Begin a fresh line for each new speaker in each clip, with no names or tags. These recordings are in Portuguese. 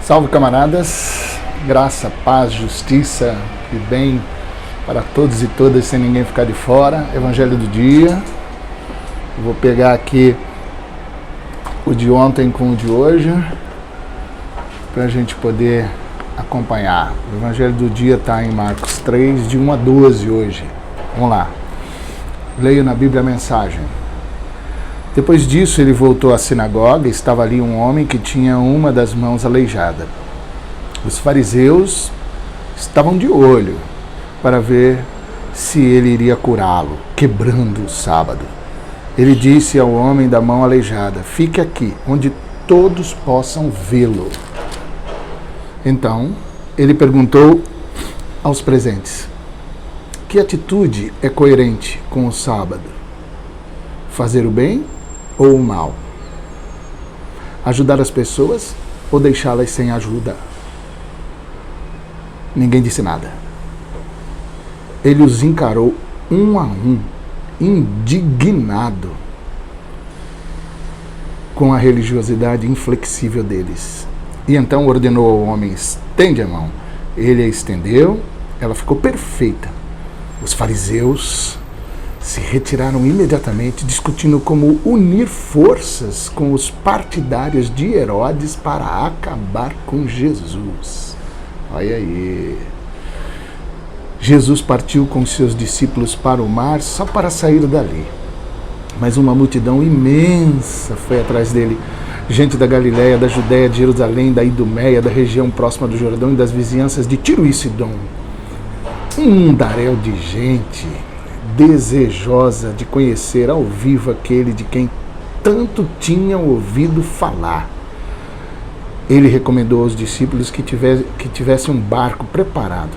Salve, camaradas, graça, paz, justiça e bem para todos e todas, sem ninguém ficar de fora. Evangelho do dia. Vou pegar aqui o de ontem com o de hoje para a gente poder acompanhar. O Evangelho do dia está em Marcos 3, de 1 a 12 hoje. Vamos lá. Leio na Bíblia a mensagem. Depois disso, ele voltou à sinagoga e estava ali um homem que tinha uma das mãos aleijada. Os fariseus estavam de olho para ver se ele iria curá-lo, quebrando o sábado. Ele disse ao homem da mão aleijada: "Fique aqui, onde todos possam vê-lo." Então, ele perguntou aos presentes: "Que atitude é coerente com o sábado? Fazer o bem ou o mal? Ajudar as pessoas ou deixá-las sem ajuda?" Ninguém disse nada. Ele os encarou um a um, indignado com a religiosidade inflexível deles. E então ordenou ao homem: "Estende a mão." Ele a estendeu, ela ficou perfeita. Os fariseus se retiraram imediatamente, discutindo como unir forças com os partidários de Herodes para acabar com Jesus. Olha aí. Jesus partiu com seus discípulos para o mar só para sair dali. Mas uma multidão imensa foi atrás dele. Gente da Galiléia, da Judéia, de Jerusalém, da Idumeia, da região próxima do Jordão e das vizinhanças de Tiro e Sidom. Um mundaréu de gente desejosa de conhecer ao vivo aquele de quem tanto tinham ouvido falar. Ele recomendou aos discípulos que tivesse um barco preparado.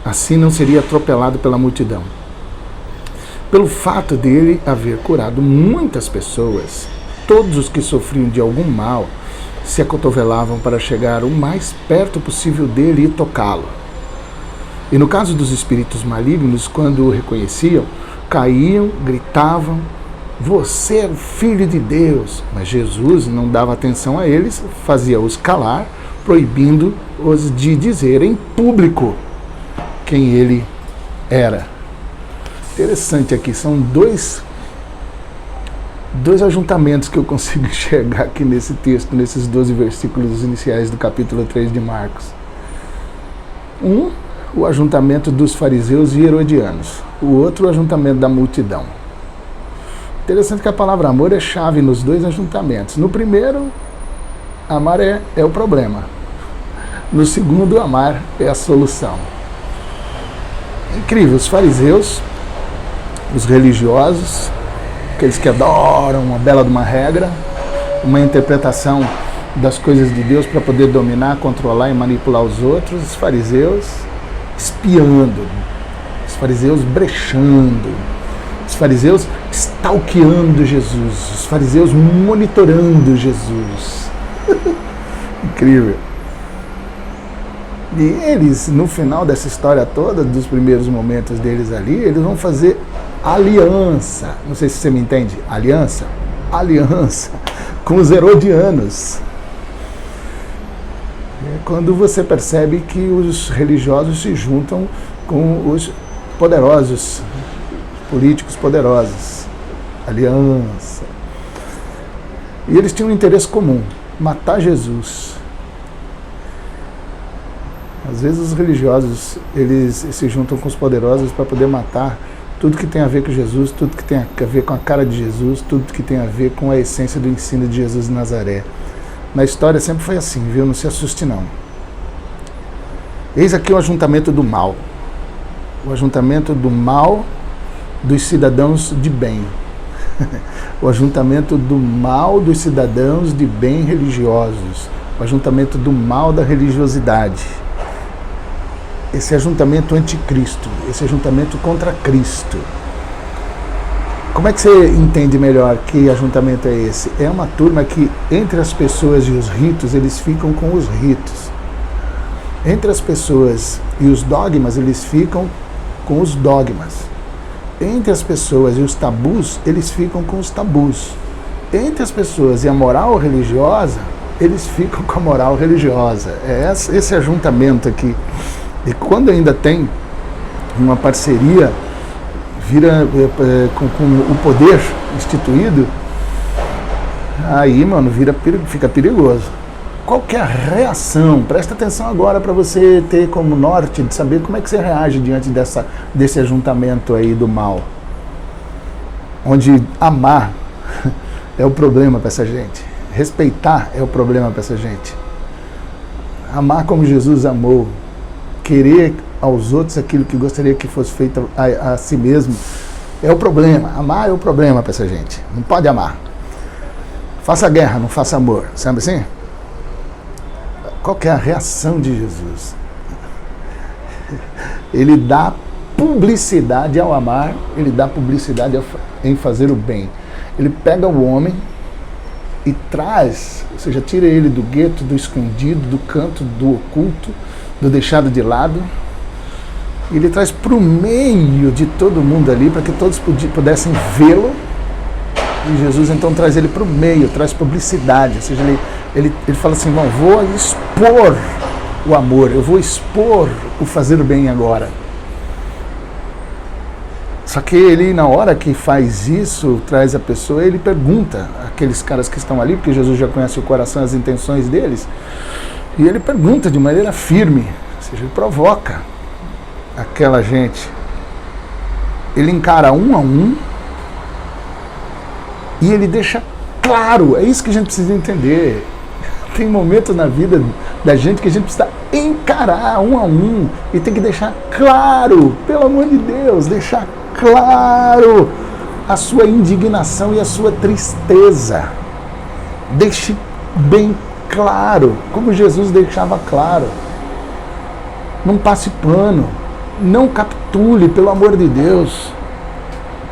Assim não seria atropelado pela multidão. Pelo fato dele haver curado muitas pessoas, todos os que sofriam de algum mal se acotovelavam para chegar o mais perto possível dele e tocá-lo. E no caso dos espíritos malignos, quando o reconheciam, caíam, gritavam: "Você é o Filho de Deus!" Mas Jesus não dava atenção a eles, fazia-os calar, proibindo-os de dizer em público quem ele era. Interessante aqui, são dois ajuntamentos que eu consigo enxergar aqui nesse texto, nesses 12 versículos iniciais do capítulo 3 de Marcos. O ajuntamento dos fariseus e herodianos. O outro, o ajuntamento da multidão. Interessante que a palavra amor é chave nos dois ajuntamentos. No primeiro, amar é o problema. No segundo, amar é a solução. Incrível, os fariseus, os religiosos, aqueles que adoram uma bela de uma regra, uma interpretação das coisas de Deus para poder dominar, controlar e manipular os outros, os fariseus espiando, os fariseus brechando, os fariseus stalkeando Jesus, os fariseus monitorando Jesus. Incrível. E eles, no final dessa história toda, dos primeiros momentos deles ali, eles vão fazer aliança. Não sei se você me entende. Aliança com os herodianos. É quando você percebe que os religiosos se juntam com os poderosos, políticos poderosos. Aliança. E eles tinham um interesse comum: matar Jesus. Às vezes os religiosos, eles se juntam com os poderosos para poder matar tudo que tem a ver com Jesus, tudo que tem a ver com a cara de Jesus, tudo que tem a ver com a essência do ensino de Jesus de Nazaré. Na história sempre foi assim, viu? Não se assuste não. Eis aqui o ajuntamento do mal. O ajuntamento do mal dos cidadãos de bem. O ajuntamento do mal dos cidadãos de bem religiosos. O ajuntamento do mal da religiosidade. Esse ajuntamento anticristo, esse ajuntamento contra Cristo. Como é que você entende melhor que ajuntamento é esse? É uma turma que, entre as pessoas e os ritos, eles ficam com os ritos. Entre as pessoas e os dogmas, eles ficam com os dogmas. Entre as pessoas e os tabus, eles ficam com os tabus. Entre as pessoas e a moral religiosa, eles ficam com a moral religiosa. Esse ajuntamento aqui. E quando ainda tem uma parceria, vira com o poder instituído, aí, mano, fica perigoso. Qual que é a reação? Presta atenção agora para você ter como norte de saber como é que você reage diante desse ajuntamento aí do mal. Onde amar é o problema para essa gente. Respeitar é o problema para essa gente. Amar como Jesus amou. Querer aos outros aquilo que gostaria que fosse feito a si mesmo é o problema. Amar é o problema para essa gente. Não pode amar. Faça guerra, não faça amor. Sabe assim? Qual que é a reação de Jesus? Ele dá publicidade ao amar, ele dá publicidade em fazer o bem. Ele pega o homem e traz, ou seja, tira ele do gueto, do escondido, do canto, do oculto, do deixado de lado. Ele traz para o meio de todo mundo ali, para que todos pudessem vê-lo. E Jesus então traz ele para o meio, traz publicidade, ou seja, ele fala assim, irmão, vou expor o amor, eu vou expor o fazer o bem agora. Só que ele, na hora que faz isso, traz a pessoa, ele pergunta àqueles caras que estão ali, porque Jesus já conhece o coração, as intenções deles, e ele pergunta de maneira firme, ou seja, ele provoca aquela gente. Ele encara um a um, e ele deixa claro, é isso que a gente precisa entender. Tem momentos na vida da gente que a gente precisa encarar um a um e tem que deixar claro, pelo amor de Deus, deixar claro a sua indignação e a sua tristeza. Deixe bem claro, como Jesus deixava claro. Não passe pano, não capitule, pelo amor de Deus.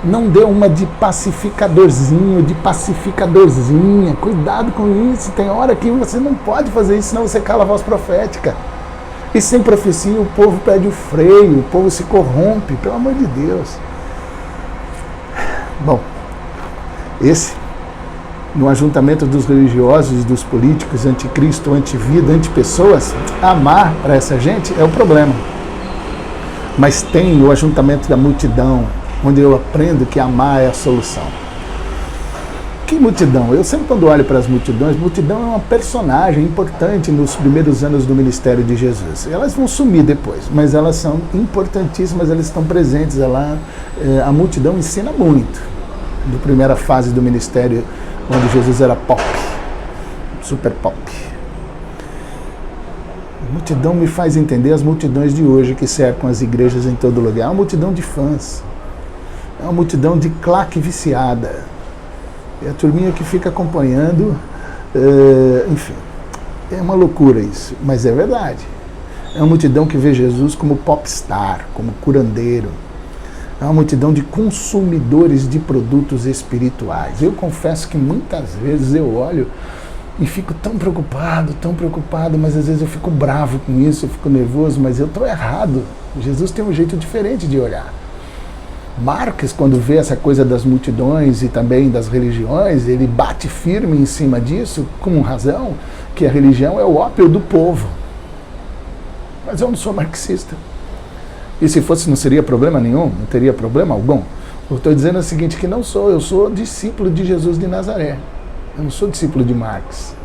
Não dê uma de pacificadorzinho, de pacificadorzinha. Cuidado com isso. Tem hora que você não pode fazer isso, senão você cala a voz profética. E sem profecia o povo perde o freio, o povo se corrompe, pelo amor de Deus. Bom, no ajuntamento dos religiosos, dos políticos, anticristo, antivida, antipessoas, amar para essa gente é o problema. Mas tem o ajuntamento da multidão, onde eu aprendo que amar é a solução. Que multidão? Eu sempre, quando olho para as multidões, multidão é uma personagem importante nos primeiros anos do ministério de Jesus. Elas vão sumir depois, mas elas são importantíssimas, elas estão presentes. A multidão ensina muito. Na primeira fase do ministério, onde Jesus era pop, super pop. A multidão me faz entender as multidões de hoje que cercam as igrejas em todo lugar. É uma multidão de fãs. É uma multidão de claque viciada. É a turminha que fica acompanhando, enfim, é uma loucura isso, mas é verdade. É uma multidão que vê Jesus como popstar, como curandeiro. É uma multidão de consumidores de produtos espirituais. Eu confesso que muitas vezes eu olho e fico tão preocupado, mas às vezes eu fico bravo com isso, eu fico nervoso, mas eu estou errado. Jesus tem um jeito diferente de olhar. Marx, quando vê essa coisa das multidões e também das religiões, ele bate firme em cima disso, com razão, que a religião é o ópio do povo. Mas eu não sou marxista. E se fosse, não seria problema nenhum, não teria problema algum. Eu estou dizendo o seguinte, que não sou, eu sou discípulo de Jesus de Nazaré. Eu não sou discípulo de Marx.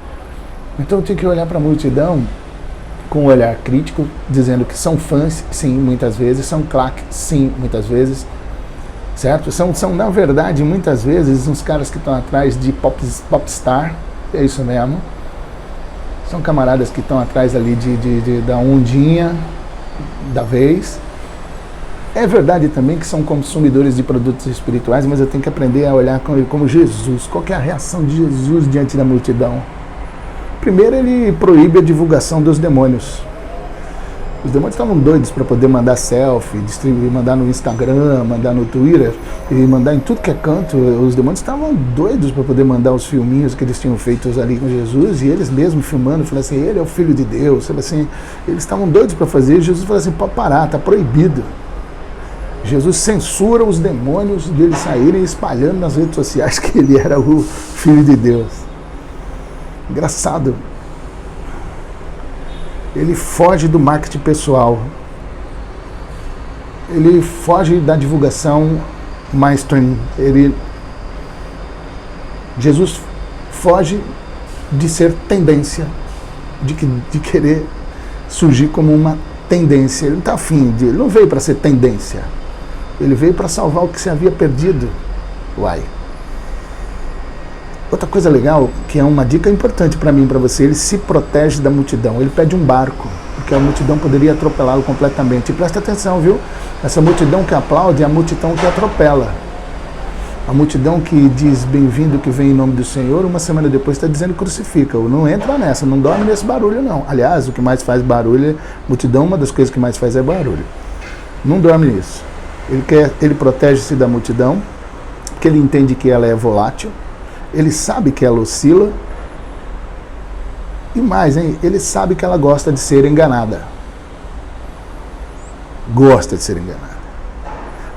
Então eu tenho que olhar para a multidão com um olhar crítico, dizendo que são fãs, sim, muitas vezes, são claque, sim, muitas vezes, certo? São, na verdade, muitas vezes, uns caras que estão atrás de popstar, é isso mesmo. São camaradas que estão atrás ali da ondinha da vez. É verdade também que são consumidores de produtos espirituais, mas eu tenho que aprender a olhar como Jesus. Qual que é a reação de Jesus diante da multidão? Primeiro, ele proíbe a divulgação dos demônios. Os demônios estavam doidos para poder mandar selfie, distribuir, mandar no Instagram, mandar no Twitter e mandar em tudo que é canto. Os demônios estavam doidos para poder mandar os filminhos que eles tinham feitos ali com Jesus, e eles mesmos filmando, falaram assim, ele é o Filho de Deus. Falaram assim, eles estavam doidos para fazer, e Jesus falou assim, pode parar, está proibido. Jesus censura os demônios de eles saírem espalhando nas redes sociais que ele era o Filho de Deus. Engraçado, ele foge do marketing pessoal, ele foge da divulgação mainstream, Jesus foge de ser tendência, de querer surgir como uma tendência. Ele não está afim ele não veio para ser tendência, ele veio para salvar o que se havia perdido. Outra coisa legal, que é uma dica importante para mim e para você, ele se protege da multidão, ele pede um barco, porque a multidão poderia atropelá-lo completamente. E presta atenção, viu? Essa multidão que aplaude é a multidão que atropela. A multidão que diz bem-vindo que vem em nome do Senhor, uma semana depois está dizendo crucifica-o. Não entra nessa, não dorme nesse barulho não. Aliás, o que mais faz barulho, multidão, uma das coisas que mais faz é barulho. Não dorme nisso. Ele protege-se da multidão, porque ele entende que ela é volátil, ele sabe que ela oscila, e mais, ele sabe que ela gosta de ser enganada. Gosta de ser enganada.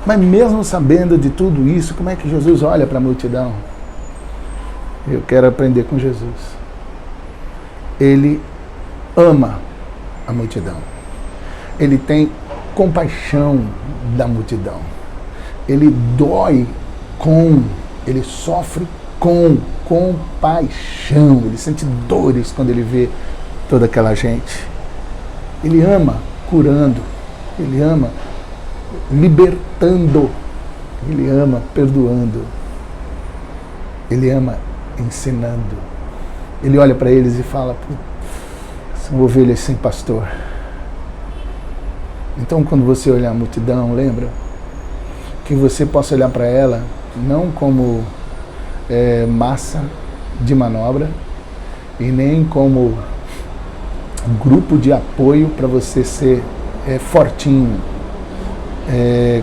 Mas mesmo sabendo de tudo isso, como é que Jesus olha para a multidão? Eu quero aprender com Jesus. Ele ama a multidão. Ele tem compaixão da multidão. Ele dói ele sofre com compaixão. Ele sente dores quando ele vê toda aquela gente. Ele ama curando. Ele ama libertando. Ele ama perdoando. Ele ama ensinando. Ele olha para eles e fala: são ovelhas sem pastor. Então, quando você olhar a multidão, lembra que você possa olhar para ela não como massa de manobra e nem como grupo de apoio para você ser fortinho,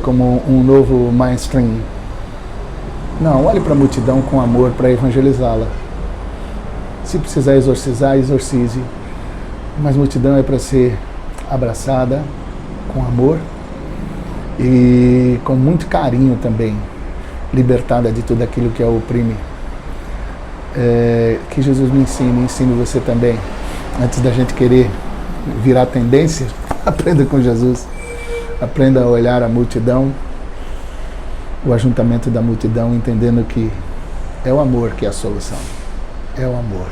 como um novo mainstream. Não, olhe para a multidão com amor para evangelizá-la. Se precisar exorcizar, exorcize. Mas multidão é para ser abraçada com amor e com muito carinho também, libertada de tudo aquilo que a oprime. Que Jesus me ensine você também. Antes da gente querer virar tendência, aprenda com Jesus. Aprenda a olhar a multidão, o ajuntamento da multidão, entendendo que é o amor que é a solução. É o amor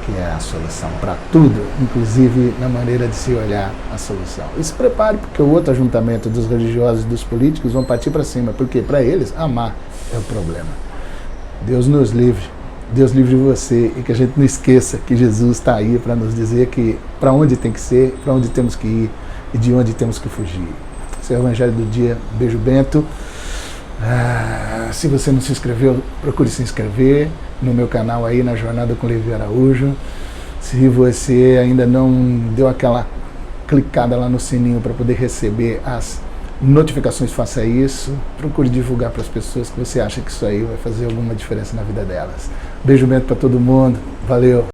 que é a solução para tudo, inclusive na maneira de se olhar a solução. E se prepare, porque o outro ajuntamento dos religiosos e dos políticos vão partir para cima, porque para eles amar é o problema. Deus nos livre, Deus livre você, e que a gente não esqueça que Jesus está aí para nos dizer que para onde tem que ser, para onde temos que ir e de onde temos que fugir. Esse é o Evangelho do Dia. Beijo bento. Se você não se inscreveu, procure se inscrever no meu canal aí, na Jornada com Levi Araújo. Se você ainda não deu aquela clicada lá no sininho para poder receber as notificações, faça isso. Procure divulgar para as pessoas que você acha que isso aí vai fazer alguma diferença na vida delas. Beijo bento para todo mundo. Valeu!